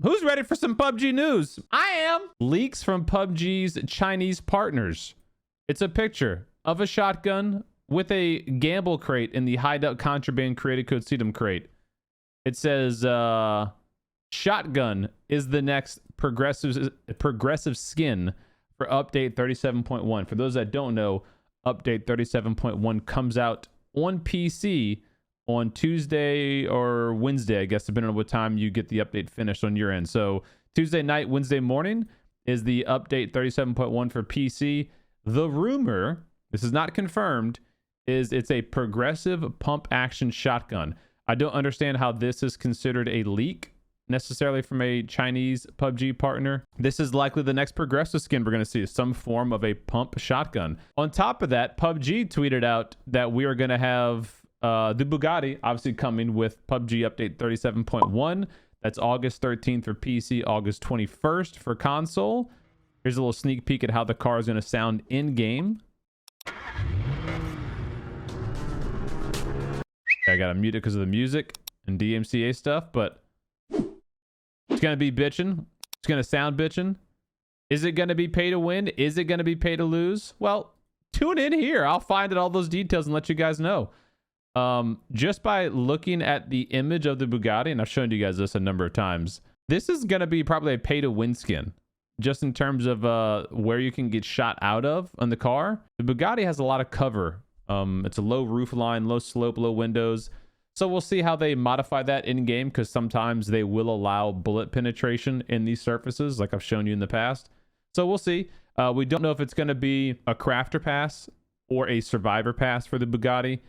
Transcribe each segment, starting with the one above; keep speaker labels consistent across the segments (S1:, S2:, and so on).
S1: Who's ready for some PUBG news? I am. Leaks from PUBG's Chinese partners. It's a picture of a shotgun with a gamble crate in the hideout contraband created code Sedum crate. It says, shotgun is the next progressive skin for update 37.1. For those that don't know, update 37.1 comes out on PC on Tuesday or Wednesday, I guess, depending on what time you get the update finished on your end. So Tuesday night, Wednesday morning is the update 37.1 for PC. The rumor, this is not confirmed, is it's a progressive pump action shotgun. I don't understand how this is considered a leak necessarily from a Chinese PUBG partner. This is likely the next progressive skin we're going to see, some form of a pump shotgun. On top of that, PUBG tweeted out that we are going to have the Bugatti obviously coming with PUBG update 37.1. That's August 13th for PC, August 21st for console. Here's a little sneak peek at how the car is going to sound in game. I gotta mute it because of the music and DMCA stuff, but it's gonna be bitchin'. It's gonna sound bitchin'. Is it gonna be pay to win? Is it gonna be pay to lose? Well, tune in here. I'll find out all those details and let you guys know. Just by looking at the image of the Bugatti, and I've shown you guys this a number of times, this is gonna be probably a pay to win skin. Just in terms of where you can get shot out of on the car. The Bugatti has a lot of cover. It's a low roof line, low slope, low windows. So we'll see how they modify that in game, because sometimes they will allow bullet penetration in these surfaces, like I've shown you in the past. So we'll see. We don't know if it's going to be a crafter pass or a survivor pass for the Bugatti.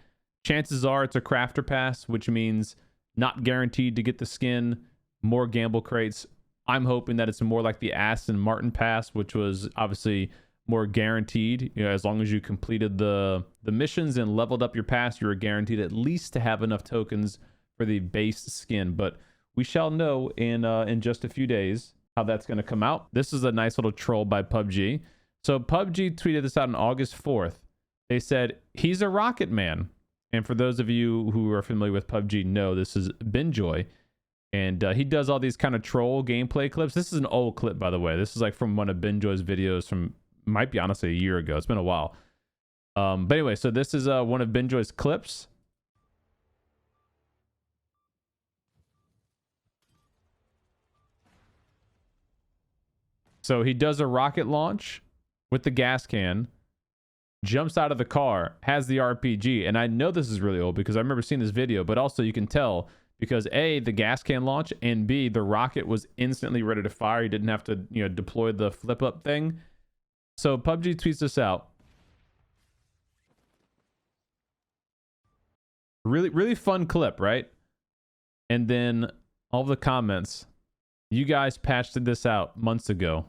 S1: Chances are it's a crafter pass, which means not guaranteed to get the skin, more gamble crates. I'm hoping that it's more like the Aston Martin pass, which was obviously more guaranteed. You know, as long as you completed the missions and leveled up your pass, you were guaranteed at least to have enough tokens for the base skin. But we shall know in just a few days how that's going to come out. This is a nice little troll by PUBG. So PUBG tweeted this out on August 4th. They said, he's a rocket man. And for those of you who are familiar with PUBG, know this is Benjoy. And he does all these kind of troll gameplay clips. This is an old clip, by the way. This is like from one of Benjoy's videos from, might be honestly a year ago. It's been a while. But anyway, so this is one of Benjoy's clips. So he does a rocket launch with the gas can, jumps out of the car, has the RPG. And I know this is really old because I remember seeing this video, but also you can tell because A, the gas can launch, and B, the rocket was instantly ready to fire. You didn't have to, deploy the flip up thing. So PUBG tweets this out. Really, really fun clip, right? And then all the comments. You guys patched this out months ago.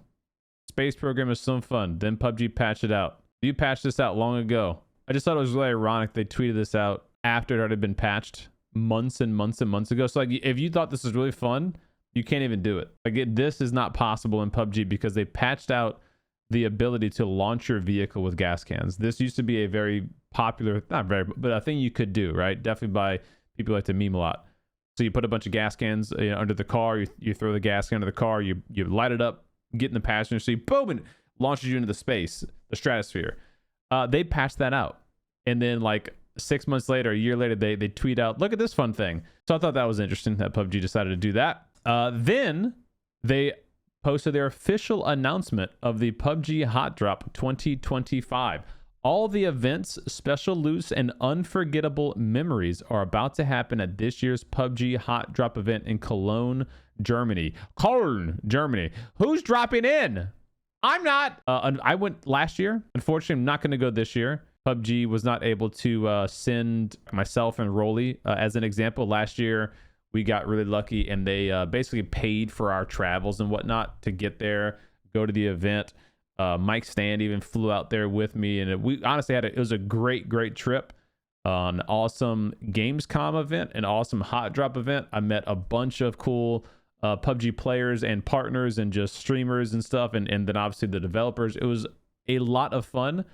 S1: Space program is so fun. Then PUBG patched it out. You patched this out long ago. I just thought it was really ironic they tweeted this out after it had been patched months and months and months ago. So like, if you thought this was really fun, you can't even do it. Like this is not possible in PUBG because they patched out the ability to launch your vehicle with gas cans. This used to be a very popular, not very, but a thing you could do, right? Definitely by people who like to meme a lot. So you put a bunch of gas cans under the car, you throw the gas can under the car, you light it up, get in the passenger seat, boom, and launches you into the space, the stratosphere. They patched that out. And then like 6 months later, a year later, they tweet out, look at this fun thing. So I thought that was interesting that PUBG decided to do that. Then they posted their official announcement of the PUBG Hot Drop 2025. All the events, special loots, and unforgettable memories are about to happen at this year's PUBG Hot Drop event in Cologne, Germany. Cologne, Germany. Who's dropping in? I'm not. I went last year. Unfortunately, I'm not going to go this year. PUBG was not able to send myself and Rolly as an example. Last year, we got really lucky and they basically paid for our travels and whatnot to get there, go to the event. Mike Stand even flew out there with me, and we honestly it was a great trip. An awesome Gamescom event, an awesome Hot Drop event. I met a bunch of cool PUBG players and partners and just streamers and stuff, and then obviously the developers. It was a lot of fun.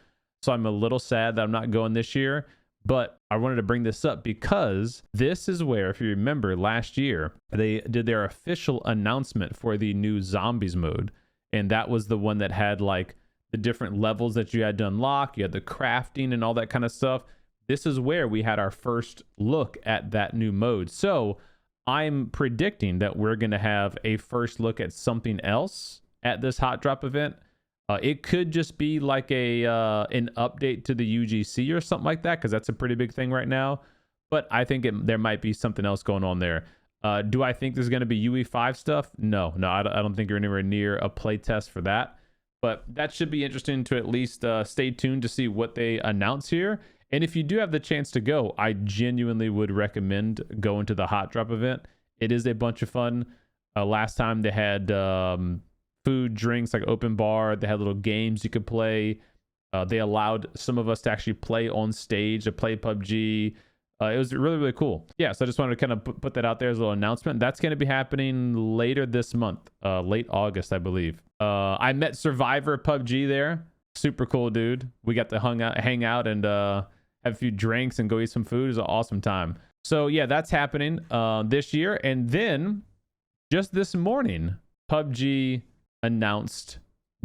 S1: So I'm a little sad that I'm not going this year, But I wanted to bring this up because this is where, if you remember last year, they did their official announcement for the new zombies mode. And that was the one that had like the different levels that you had to unlock. You had the crafting and all that kind of stuff. This is where we had our first look at that new mode. So I'm predicting that we're going to have a first look at something else at this hot drop event. It could just be like an update to the UGC or something like that, because that's a pretty big thing right now. But I think there might be something else going on there. Do I think there's going to be UE5 stuff? No, I don't think you're anywhere near a play test for that. But that should be interesting to at least stay tuned to see what they announce here. And if you do have the chance to go, I genuinely would recommend going to the hot drop event. It is a bunch of fun. Last time they had food, drinks, like open bar. They had little games you could play. They allowed some of us to actually play on stage, to play PUBG. It was really, really cool. Yeah, so I just wanted to kind of put that out there as a little announcement. That's going to be happening later this month, late August, I believe. I met Survivor PUBG there. Super cool dude. We got to hang out and have a few drinks and go eat some food. It was an awesome time. So yeah, that's happening this year. And then just this morning, PUBG announced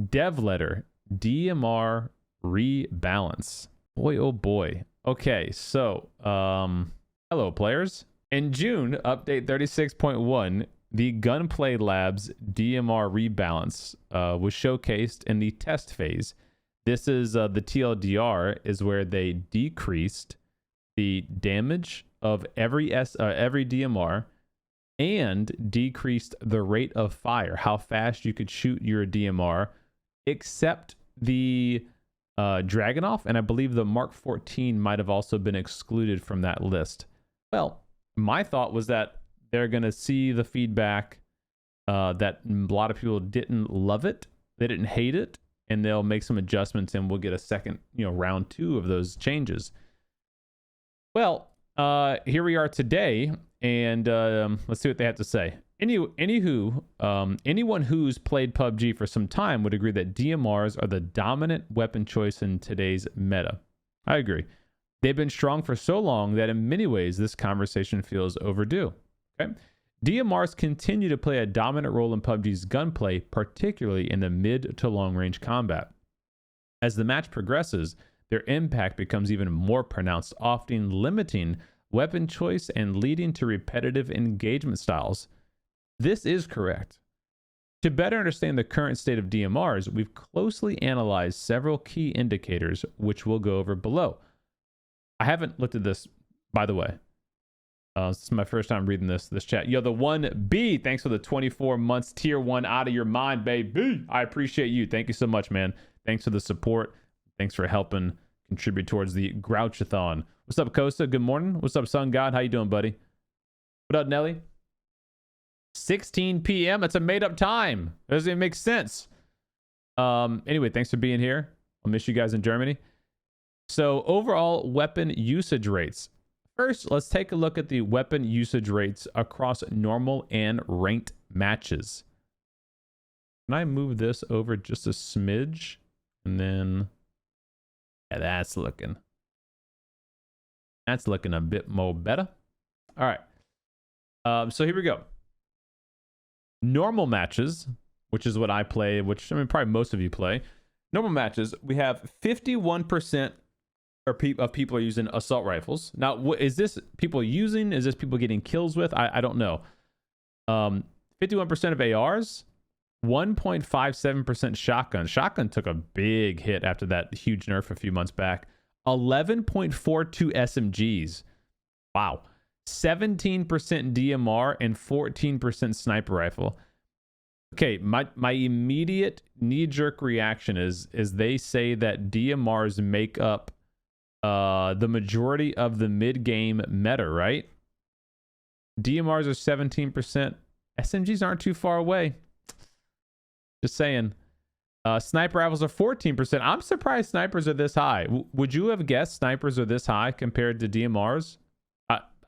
S1: dev letter DMR rebalance. Boy, oh boy. Okay, so hello players. In June, update 36.1, the Gunplay Labs DMR rebalance was showcased in the test phase. This is the TLDR is where they decreased the damage of every DMR and decreased the rate of fire, how fast you could shoot your DMR, except the Dragunov, and I believe the Mark 14 might have also been excluded from that list. Well, my thought was that they're going to see the feedback that a lot of people didn't love it, they didn't hate it, and they'll make some adjustments and we'll get a second, round 2 of those changes. Well, here we are today, and let's see what they have to say. Anywho, anyone who's played PUBG for some time would agree that DMRs are the dominant weapon choice in today's meta. I agree. They've been strong for so long that in many ways this conversation feels overdue. Okay? DMRs continue to play a dominant role in PUBG's gunplay, particularly in the mid to long range combat. As the match progresses, their impact becomes even more pronounced, often limiting weapon choice and leading to repetitive engagement styles. This is correct. To better understand the current state of DMRs, we've closely analyzed several key indicators, which we'll go over below. I haven't looked at this, by the way. This is my first time reading this chat. Yo, the 1B, thanks for the 24 months tier 1 out of your mind, baby. I appreciate you. Thank you so much, man. Thanks for the support. Thanks for helping contribute towards the Grouchathon. What's up, Costa? Good morning. What's up, Sun God? How you doing, buddy? What up, Nelly? 16 p.m. That's a made-up time. Doesn't even make sense. Anyway, thanks for being here. I'll miss you guys in Germany. So, overall weapon usage rates. First, let's take a look at the weapon usage rates across normal and ranked matches. Can I move this over just a smidge? And then, yeah, that's looking a bit more better. All right. So here we go. Normal matches, which is what I play, which I mean probably most of you play. Normal matches, we have 51% of people are using assault rifles. Now, is this people using? Is this people getting kills with? I don't know. 51% of ARs, 1.57% shotgun. Shotgun took a big hit after that huge nerf a few months back. 11.42 SMGs. Wow. 17% DMR and 14% sniper rifle. Okay, my immediate knee-jerk reaction is they say that DMRs make up the majority of the mid-game meta, right? DMRs are 17%. SMGs aren't too far away. Just saying. Sniper rifles are 14%. I'm surprised snipers are this high. Would you have guessed snipers are this high compared to DMRs?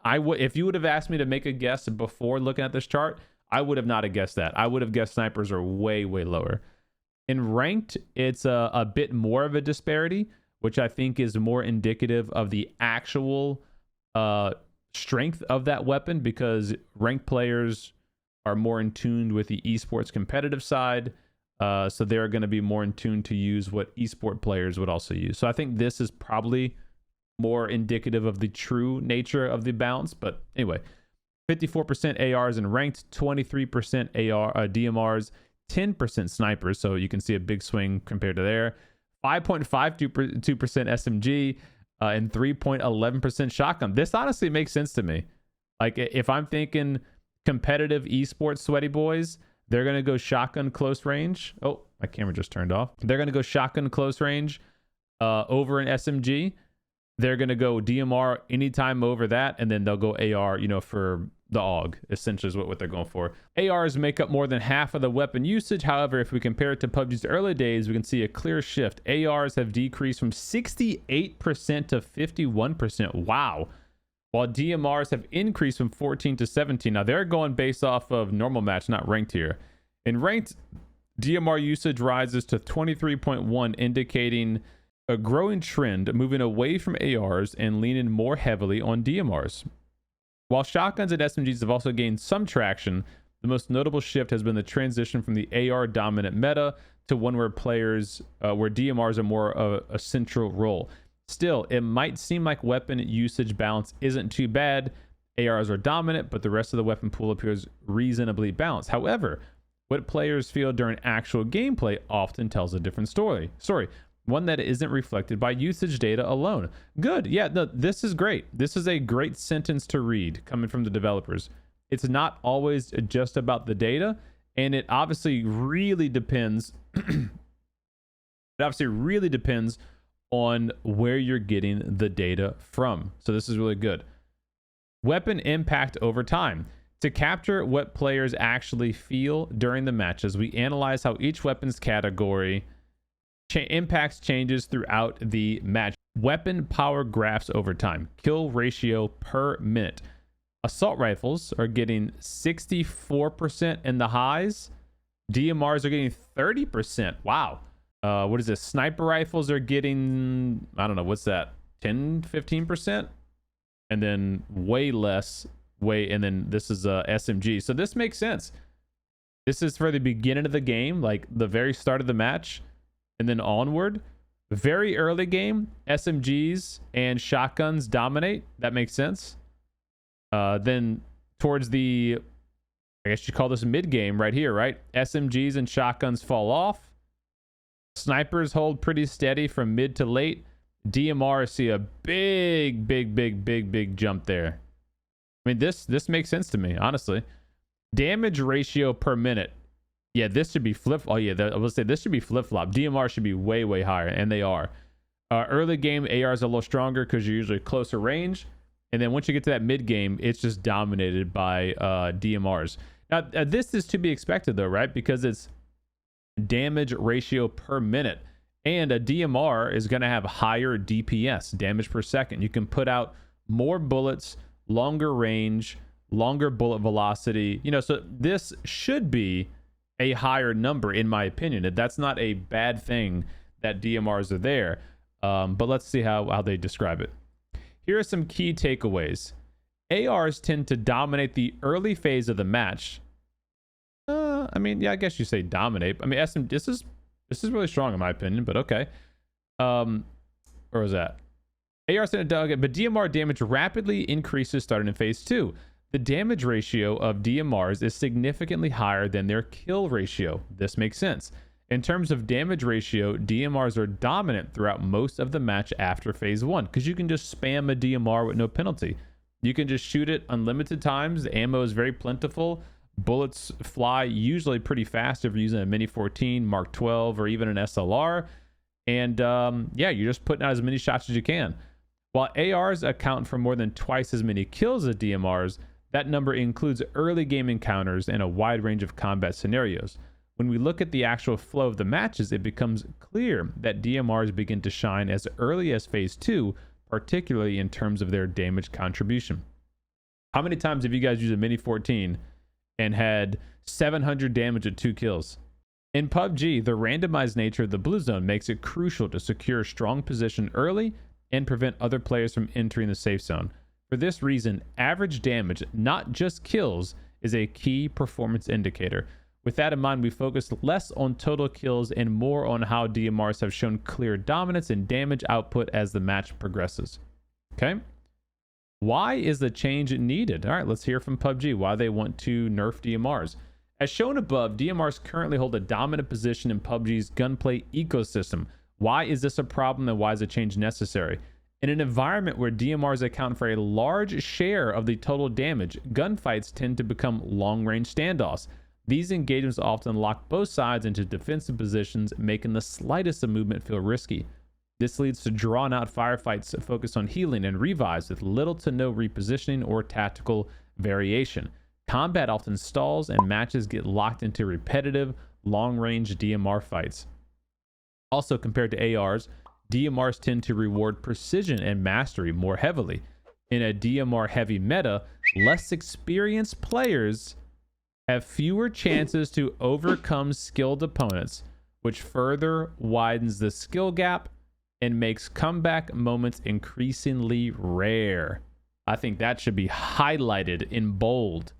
S1: I would, if you would have asked me to make a guess before looking at this chart, I would have not have guessed that. I would have guessed snipers are way, way lower. In ranked, it's a bit more of a disparity. which I think is more indicative of the actual strength of that weapon, because ranked players are more in tune with the esports competitive side. So they're going to be more in tune to use what esport players would also use. So I think this is probably more indicative of the true nature of the balance. But anyway, 54% ARs in ranked, 23% DMRs, 10% snipers. So you can see a big swing compared to there. 5.52% SMG, and 3.11% shotgun. This honestly makes sense to me. Like, if I'm thinking competitive esports sweaty boys, they're going to go shotgun close range. Oh, my camera just turned off. They're going to go shotgun close range over an SMG. They're going to go DMR anytime over that, and then they'll go AR, for the AUG, essentially is what they're going for. ARs make up more than half of the weapon usage. However, if we compare it to PUBG's early days, we can see a clear shift. ARs have decreased from 68% to 51%. Wow. While DMRs have increased from 14 to 17. Now, they're going based off of normal match, not ranked here. In ranked, DMR usage rises to 23.1, indicating a growing trend moving away from ARs and leaning more heavily on DMRs. While shotguns and SMGs have also gained some traction, the most notable shift has been the transition from the AR dominant meta to one where DMRs are more of a central role. Still, it might seem like weapon usage balance isn't too bad. ARs are dominant, but the rest of the weapon pool appears reasonably balanced. However, what players feel during actual gameplay often tells a different story. One that isn't reflected by usage data alone. Good. Yeah, no, this is great. This is a great sentence to read coming from the developers. It's not always just about the data, and it obviously really depends. On where you're getting the data from. So this is really good. Weapon impact over time. To capture what players actually feel during the matches, we analyze how each weapon's category impacts changes throughout the match. Weapon power graphs over time. Kill ratio per minute. Assault rifles are getting 64% in the highs. DMRs are getting 30%. Wow. What is this? Sniper rifles are getting, I don't know, what's that? 10, 15%? And then way less, and then this is SMG. So this makes sense. This is for the beginning of the game, like the very start of the match, and then onward. Very early game, SMGs and shotguns dominate. That makes sense. Then towards the, I guess you call this mid game right here, right? SMGs and shotguns fall off. Snipers hold pretty steady from mid to late. DMR see a big jump there. I mean, this makes sense to me, honestly. Damage ratio per minute. Yeah, this should be flip. Oh yeah, I will say this should be flip-flop. DMR should be way higher, and they are. Early game, ARs are a little stronger because you're usually closer range. And then once you get to that mid game, it's just dominated by DMRs. Now, this is to be expected though, right? Because it's damage ratio per minute, and a DMR is going to have higher DPS, damage per second. You can put out more bullets, longer range, longer bullet velocity, so this should be a higher number in my opinion. That's not a bad thing that DMRs are there, but let's see how they describe it. Here are some key takeaways. ARs tend to dominate the early phase of the match. I guess you say dominate. I mean, this is really strong in my opinion, but okay. Where was that? ARs tend to dominate, but DMR damage rapidly increases starting in phase 2. The damage ratio of DMRs is significantly higher than their kill ratio. This makes sense. In terms of damage ratio, DMRs are dominant throughout most of the match after phase 1, because you can just spam a DMR with no penalty. You can just shoot it unlimited times. The ammo is very plentiful. Bullets fly usually pretty fast if you're using a Mini 14, Mark 12, or even an SLR. And you're just putting out as many shots as you can. While ARs account for more than twice as many kills as DMRs, that number includes early game encounters and a wide range of combat scenarios. When we look at the actual flow of the matches, it becomes clear that DMRs begin to shine as early as phase 2, particularly in terms of their damage contribution. How many times have you guys used a Mini 14 and had 700 damage at 2 kills? In PUBG, the randomized nature of the blue zone makes it crucial to secure a strong position early and prevent other players from entering the safe zone. For this reason, average damage, not just kills, is a key performance indicator. With that in mind, we focus less on total kills and more on how DMRs have shown clear dominance in damage output as the match progresses. Okay? Why is the change needed? All right, let's hear from PUBG why they want to nerf DMRs. As shown above, DMRs currently hold a dominant position in PUBG's gunplay ecosystem. Why is this a problem and why is a change necessary? In an environment where DMRs account for a large share of the total damage, gunfights tend to become long-range standoffs. These engagements often lock both sides into defensive positions, making the slightest of movement feel risky. This leads to drawn-out firefights that focus on healing and revives with little to no repositioning or tactical variation. Combat often stalls and matches get locked into repetitive, long-range DMR fights. Also, compared to ARs, DMRs tend to reward precision and mastery more heavily. In a DMR-heavy meta, less experienced players have fewer chances to overcome skilled opponents, which further widens the skill gap and makes comeback moments increasingly rare. I think that should be highlighted in bold.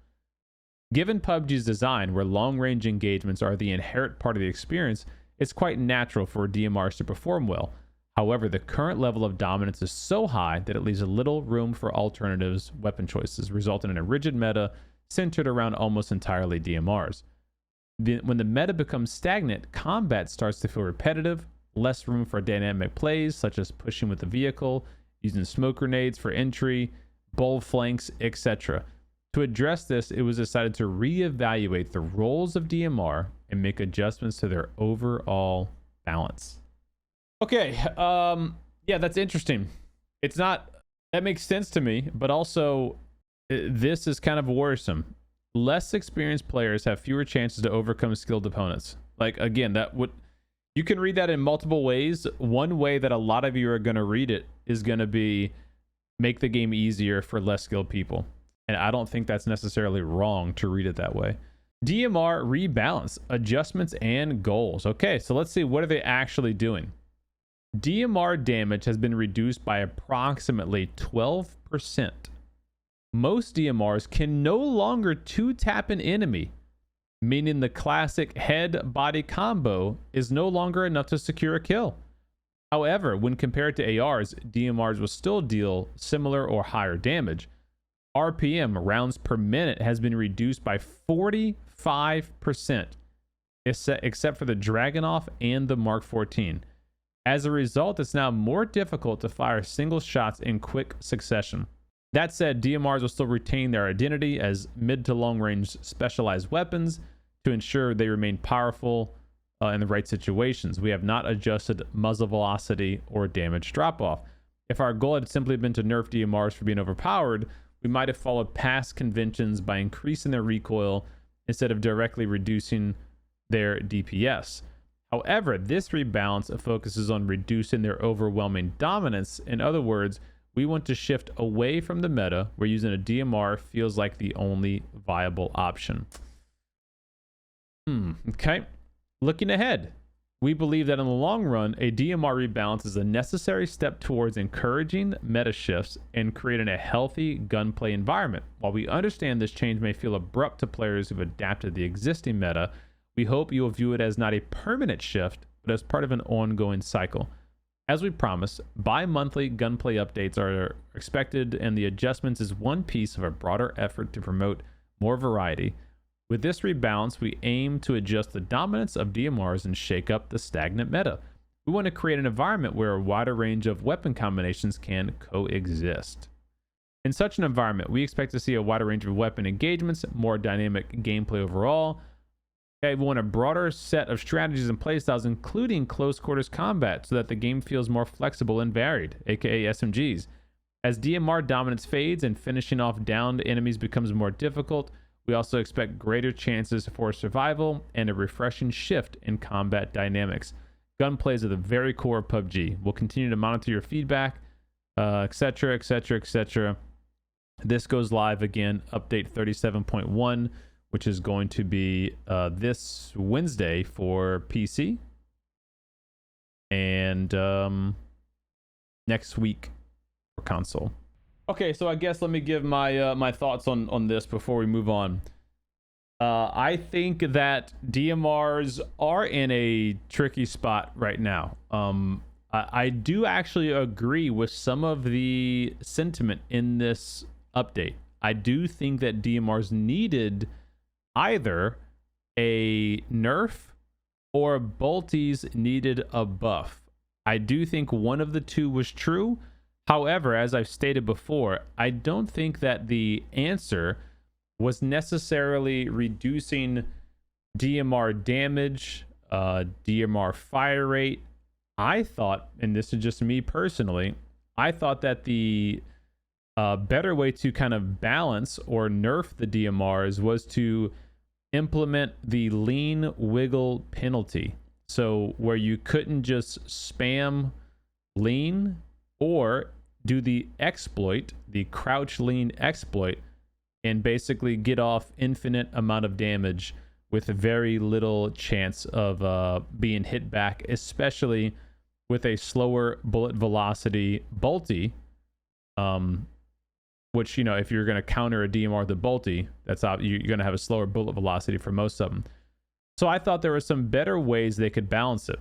S1: Given PUBG's design, where long-range engagements are the inherent part of the experience, it's quite natural for DMRs to perform well. However, the current level of dominance is so high that it leaves little room for alternatives weapon choices, resulting in a rigid meta centered around almost entirely DMRs. When the meta becomes stagnant, combat starts to feel repetitive, less room for dynamic plays such as pushing with the vehicle, using smoke grenades for entry, bold flanks, etc. To address this, it was decided to reevaluate the roles of DMR and make adjustments to their overall balance. Okay, yeah, that's interesting. It's not, that makes sense to me, but also this is kind of worrisome. Less experienced players have fewer chances to overcome skilled opponents. Like, again, that would, you can read that in multiple ways. One way that a lot of you are going to read it is going to be make the game easier for less skilled people. And I don't think that's necessarily wrong to read it that way. DMR rebalance, adjustments, and goals. Okay, so let's see, what are they actually doing? DMR damage has been reduced by approximately 12%. Most DMRs can no longer two-tap an enemy, meaning the classic head-body combo is no longer enough to secure a kill. However, when compared to ARs, DMRs will still deal similar or higher damage. RPM, rounds per minute, has been reduced by 45%, except for the Dragunov and the Mark 14. As a result, it's now more difficult to fire single shots in quick succession. That said, DMRs will still retain their identity as mid to long range specialized weapons to ensure they remain powerful in the right situations. We have not adjusted muzzle velocity or damage drop off. If our goal had simply been to nerf DMRs for being overpowered, we might have followed past conventions by increasing their recoil instead of directly reducing their DPS. However, this rebalance focuses on reducing their overwhelming dominance. In other words, we want to shift away from the meta where using a DMR feels like the only viable option. Okay. Looking ahead, we believe that in the long run, a DMR rebalance is a necessary step towards encouraging meta shifts and creating a healthy gunplay environment. While we understand this change may feel abrupt to players who've adapted the existing meta, we hope you will view it as not a permanent shift, but as part of an ongoing cycle. As we promised, bi-monthly gunplay updates are expected, and the adjustments is one piece of a broader effort to promote more variety. With this rebalance, we aim to adjust the dominance of DMRs and shake up the stagnant meta. We want to create an environment where a wider range of weapon combinations can coexist. In such an environment, we expect to see a wider range of weapon engagements, more dynamic gameplay overall. Okay, we want a broader set of strategies and playstyles, including close quarters combat, so that the game feels more flexible and varied, aka SMGs. As DMR dominance fades and finishing off downed enemies becomes more difficult, we also expect greater chances for survival and a refreshing shift in combat dynamics. Gunplay is at the very core of PUBG. We'll continue to monitor your feedback, etc., etc., etc. This goes live again, update 37.1. which is going to be this Wednesday for PC, and next week for console. Okay, so I guess let me give my my thoughts on this before we move on. I think that DMRs are in a tricky spot right now. I do actually agree with some of the sentiment in this update. I do think that DMRs needed either a nerf or Bolties needed a buff. I do think one of the two was true. However, as I've stated before, I don't think that the answer was necessarily reducing DMR damage, DMR fire rate. I thought, and this is just me personally, I thought that the better way to kind of balance or nerf the DMRs was to implement the lean wiggle penalty. So where you couldn't just spam lean or do the exploit, the crouch lean exploit, and basically get off infinite amount of damage with very little chance of being hit back, especially with a slower bullet velocity bolty, which, you know, if you're going to counter a DMR with a bolty, that's you're going to have a slower bullet velocity for most of them. So I thought there were some better ways they could balance it.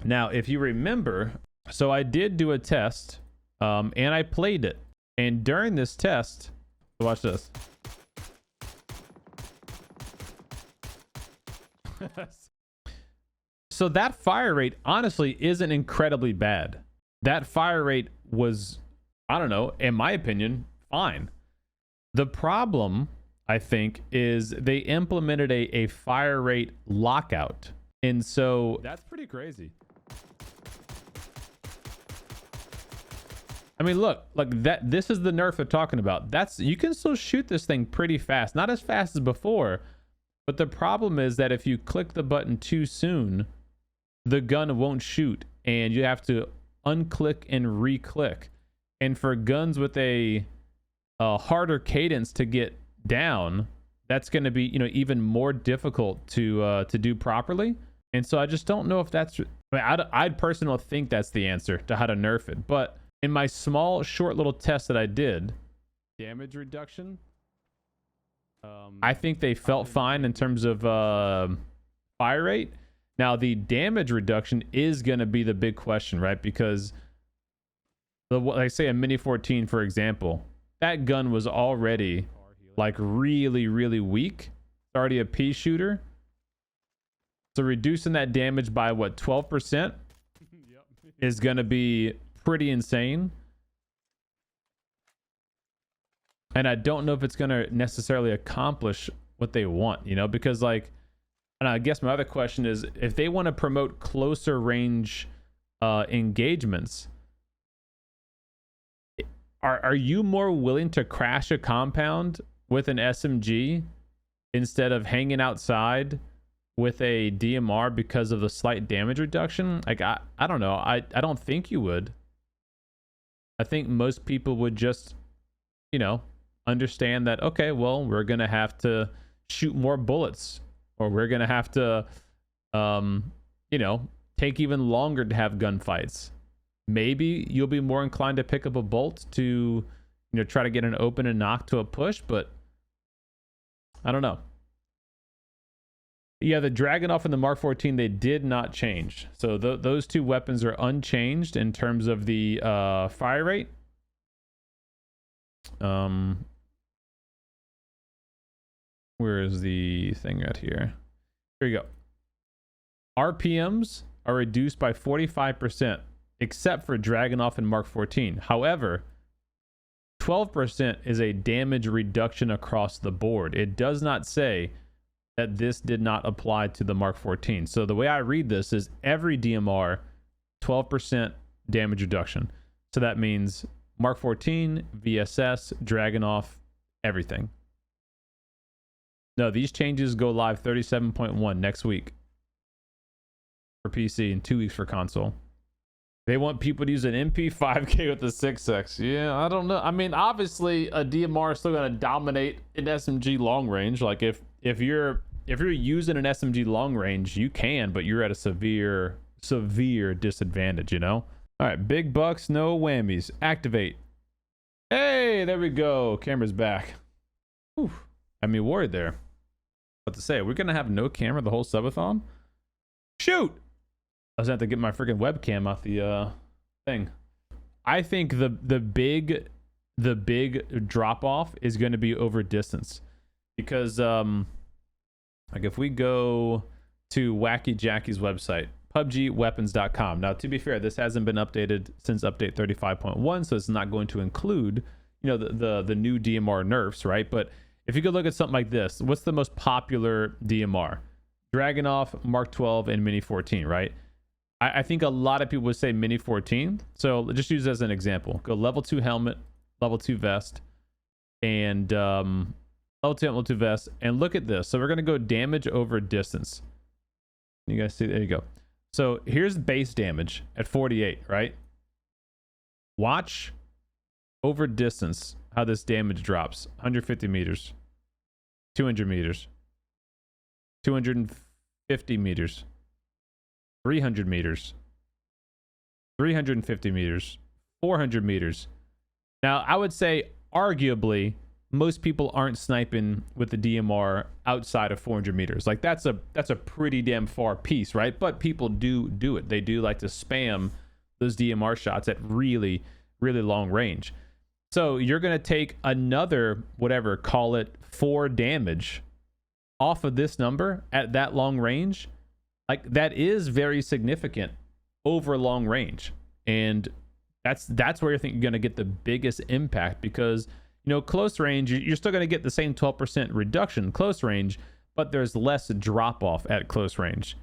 S1: Now, if you remember, so I did do a test, and I played it. And during this test, watch this. So that fire rate honestly isn't incredibly bad. That fire rate was, I don't know, in my opinion, fine. The problem, I think, is they implemented a fire rate lockout. And so that's pretty crazy. I mean, look, like that, this is the nerf they're talking about. You can still shoot this thing pretty fast. Not as fast as before, but the problem is that if you click the button too soon, the gun won't shoot and you have to unclick and re-click. And for guns with a harder cadence to get down, that's going to be, you know, even more difficult to do properly. And so I just don't know if that's, I mean, I'd personally think that's the answer to how to nerf it. But in my small, short little test that I did, damage reduction, I think they felt fine in terms of fire rate. Now, the damage reduction is going to be the big question, right? Because, like say a Mini 14, for example, that gun was already like really, really weak. It's already a pea shooter. So reducing that damage by what, 12% is going to be pretty insane. And I don't know if it's going to necessarily accomplish what they want, you know, because like, and I guess my other question is, if they want to promote closer range engagements, are you more willing to crash a compound with an SMG instead of hanging outside with a DMR because of the slight damage reduction? Like, I don't know. I don't think you would. I think most people would just, you know, understand that, okay, well, we're going to have to shoot more bullets, or we're going to have to, you know, take even longer to have gunfights. Maybe you'll be more inclined to pick up a bolt to, you know, try to get an open and knock to a push, but I don't know. Yeah, the Dragunov and the Mark 14, they did not change. So those two weapons are unchanged in terms of the fire rate. Where is the thing right here? Here you go. RPMs are reduced by 45%, except for Dragunov and Mark 14. However, 12% is a damage reduction across the board. It does not say that this did not apply to the Mark 14. So the way I read this is every DMR, 12% damage reduction. So that means Mark 14, VSS, Dragunov, everything. No, these changes go live 37.1 next week for PC and 2 weeks for console. They want people to use an MP5K with a 6X. Yeah, I don't know. I mean, obviously, a DMR is still going to dominate an SMG long range. Like, if if you're using an SMG long range, you can, but you're at a severe disadvantage, you know? All right, big bucks, no whammies. Activate. Hey, there we go. Camera's back. Whew. Had me worried there. What to say? We're gonna have no camera the whole subathon? Shoot! I was gonna have to get my freaking webcam off the thing. I think the big drop off is gonna be over distance, because like if we go to Wacky Jackie's website, pubgweapons.com. Now, to be fair, this hasn't been updated since update 35.1, so it's not going to include, you know, the new DMR nerfs, right? But if you could look at something like this, what's the most popular DMR? Dragunov, Mark 12, and Mini 14, right? I think a lot of people would say Mini 14. So just use it as an example. Go level 2 helmet, level 2 vest, and level 2 helmet, level 2 vest. And look at this. So we're going to go damage over distance. You guys see? There you go. So here's base damage at 48, right? Watch over distance how this damage drops. 150 meters, 200 meters, 250 meters, 300 meters, 350 meters, 400 meters. Now, I would say arguably most people aren't sniping with the DMR outside of 400 meters. Like that's a pretty damn far piece, right? But people do it. They do like to spam those DMR shots at really long range. So you're going to take another, whatever, call it 4 damage off of this number at that long range. Like that is very significant over long range. And that's where I think you're going to get the biggest impact, because, you know, close range, you're still going to get the same 12% reduction close range, but there's less drop off at close range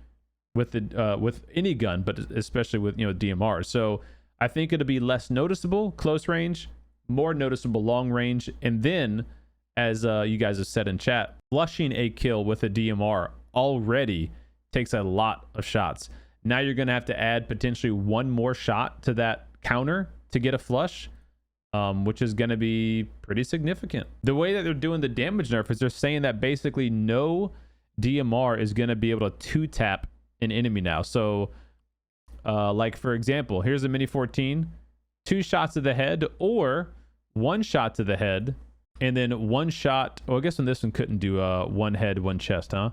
S1: with the with any gun, but especially with, you know, DMR. So I think it'll be less noticeable close range, more noticeable long range. And then, as you guys have said in chat, flushing a kill with a DMR already takes a lot of shots. Now you're going to have to add potentially one more shot to that counter to get a flush, which is going to be pretty significant. The way that they're doing the damage nerf is they're saying that basically no DMR is going to be able to 2-tap an enemy now. So like for example, here's a Mini 14, 2 shots to the head or 1 shot to the head, and then 1 shot. Oh, I guess on this one couldn't do 1 head, 1 chest, huh?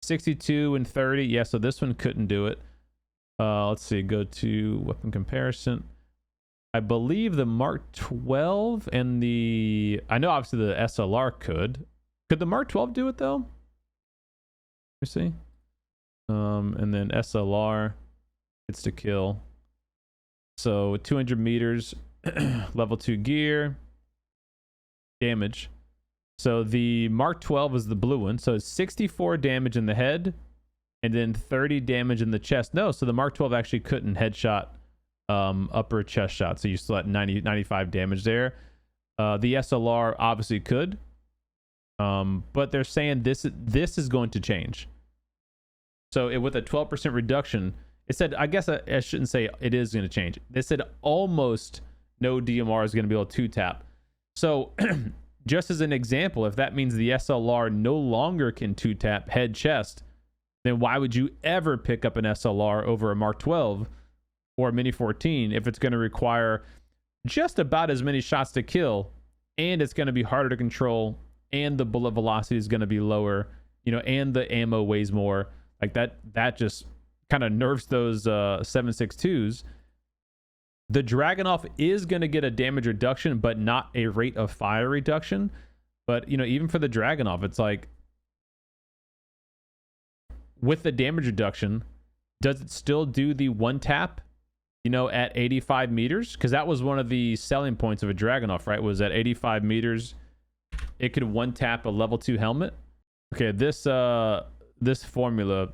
S1: 62 and 30. Yeah, so this one couldn't do it. Let's see, go to weapon comparison. I believe the Mark 12 and the, I know obviously the SLR could. Could the Mark 12 do it though? Let me see. And then SLR gets to kill. So 200 meters, level 2 gear, damage. So the Mark 12 is the blue one. So it's 64 damage in the head and then 30 damage in the chest. No, so the Mark 12 actually couldn't headshot upper chest shot. So you still at 95 damage there. The SLR obviously could. But they're saying this is going to change. So with a 12% reduction, it said, I guess I shouldn't say it is going to change. They said almost no DMR is going to be able to 2-tap. So just as an example, if that means the SLR no longer can 2-tap head chest, then why would you ever pick up an SLR over a Mark 12 or a Mini 14 if it's going to require just about as many shots to kill, and it's going to be harder to control, and the bullet velocity is going to be lower, you know, and the ammo weighs more. Like that just kind of nerfs those 7.62s. The Dragunov is going to get a damage reduction, but not a rate of fire reduction. But, you know, even for the Dragunov, it's like, with the damage reduction, does it still do the 1-tap, you know, at 85 meters? Because that was one of the selling points of a Dragunov, right? Was at 85 meters, it could 1-tap a level 2 helmet. Okay, this formula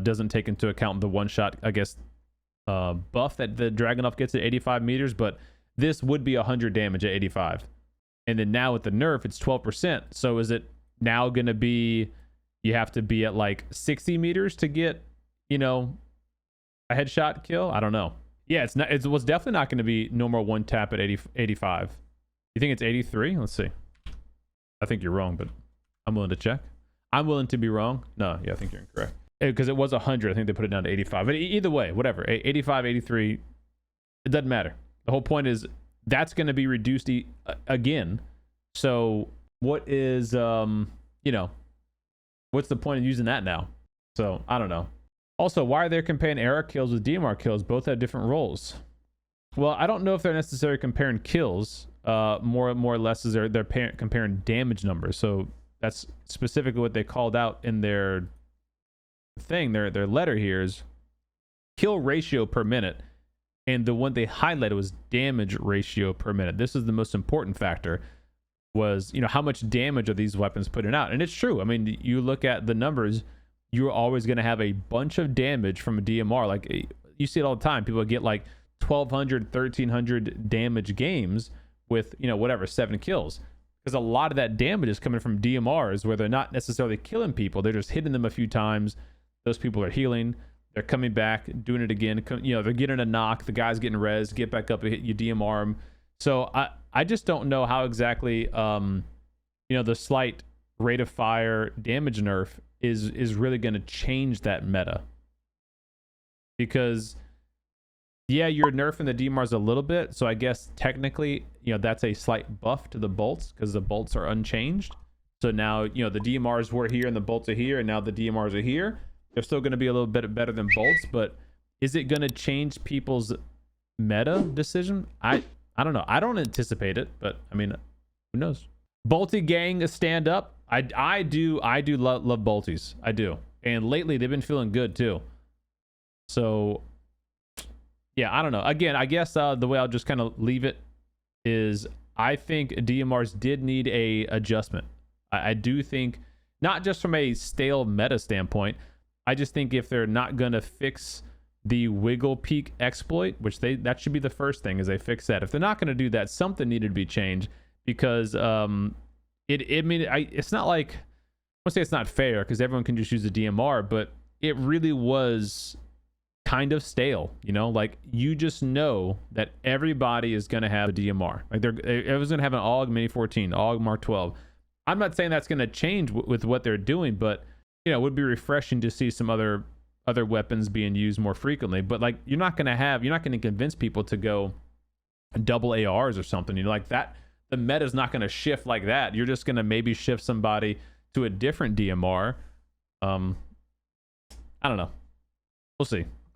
S1: doesn't take into account the 1-shot, I guess, buff that the Dragunov gets at 85 meters, but this would be 100 damage at 85. And then now with the nerf, it's 12%. So is it now going to be, you have to be at like 60 meters to get, you know, a headshot kill? I don't know. Yeah, it was definitely not going to be no more 1-tap at 85. You think it's 83? Let's see. I think you're wrong, but I'm willing to check. I'm willing to be wrong. No, yeah, I think you're incorrect. Because it was 100. I think they put it down to 85. But either way, whatever. 85, 83, it doesn't matter. The whole point is that's going to be reduced again. So what is, you know, what's the point of using that now? So I don't know. Also, why are they comparing AR kills with DMR kills? Both have different roles. Well, I don't know if they're necessarily comparing kills. More or less is they're comparing damage numbers. So that's specifically what they called out in their thing. Their letter here is kill ratio per minute, and the one they highlighted was damage ratio per minute. This is the most important factor. Was, you know, how much damage are these weapons putting out? And it's true. I mean, you look at the numbers, you're always going to have a bunch of damage from a DMR. Like, you see it all the time. People get like 1,200, 1,300 damage games with, you know, whatever, 7 kills. Because a lot of that damage is coming from DMRs where they're not necessarily killing people. They're just hitting them a few times. Those people are healing. They're coming back, doing it again. You know, they're getting a knock. The guy's getting res. Get back up, hit you DMR him. So I just don't know how exactly, you know, the slight rate of fire damage nerf is really going to change that meta. Because, yeah, you're nerfing the DMRs a little bit. So I guess technically, you know, that's a slight buff to the bolts because the bolts are unchanged. So now, you know, the DMRs were here and the bolts are here, and now the DMRs are here. They're still going to be a little bit better than bolts, but is it going to change people's meta decision? I don't know. I don't anticipate it, but I mean, who knows? Bolty gang, stand up. I do love Bolties. I do. And lately they've been feeling good too. So yeah, I don't know. Again, I guess the way I'll just kind of leave it is I think DMRs did need a adjustment. I do think, not just from a stale meta standpoint, I just think if they're not going to fix the wiggle peak exploit, which that should be the first thing, is they fix that. If they're not going to do that, something needed to be changed, because it's not like, I won't say it's not fair because everyone can just use a DMR, but it really was kind of stale, you know, like you just know that everybody is going to have a DMR. Like everyone's going to have an AUG Mini 14, AUG Mark 12. I'm not saying that's going to change with what they're doing, but you know, it would be refreshing to see some other weapons being used more frequently. But like, you're not going to convince people to go double ARs or something, you know, like that. The meta is not going to shift like that. You're just going to maybe shift somebody to a different DMR. I don't know. We'll see.